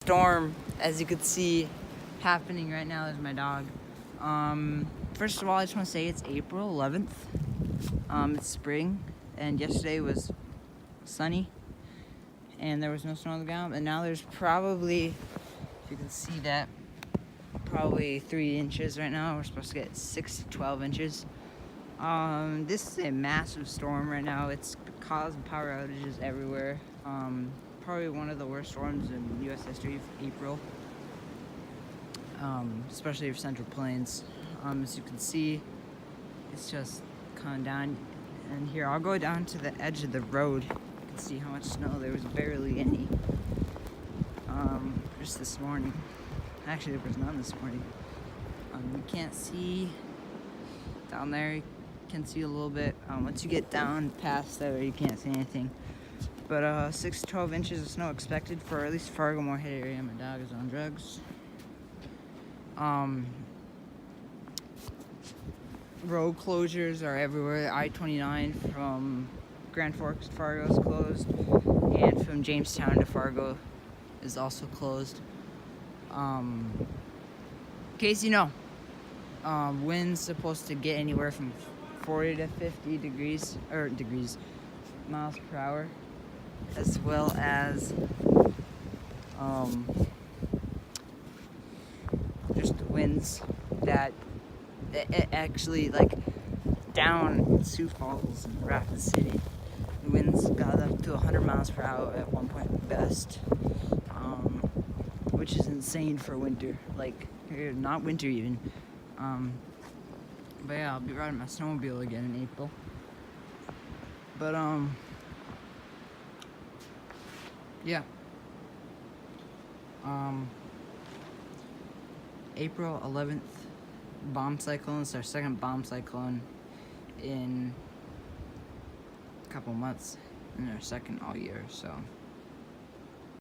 Storm, as you can see, happening right now. There's my dog. First of all, I just want to say it's April 11th. It's spring, and yesterday was sunny, and there was no snow on the ground. And now there's probably, if you can see that, probably 3 inches right now. We're supposed to get 6 to 12 inches. This is a massive storm right now. It's causing power outages everywhere. Probably one of the worst storms in U.S. history for April, especially for Central Plains. As you can see, it's just coming down. And here, I'll go down to the edge of the road. You can see how much snow. There was barely any. Just this morning. Actually, there was none this morning. You can't see down there. You can see a little bit. Once you get down past there, you can't see anything. But 6 to 12 inches of snow expected for at least Fargo-Moorhead area. My dog is on drugs. Road closures are everywhere. I-29 from Grand Forks to Fargo is closed, and from Jamestown to Fargo is also closed. In case you know, wind's supposed to get anywhere from 40 to 50 miles per hour, as well as just winds that it actually, like, down in Sioux Falls and Rapid City, the winds got up to 100 miles per hour at one point at best, which is insane for winter. Like, not winter even. But yeah, I'll be riding my snowmobile again in April. But yeah. April 11th, bomb cyclone. It's our second bomb cyclone in a couple months, and our second all year, so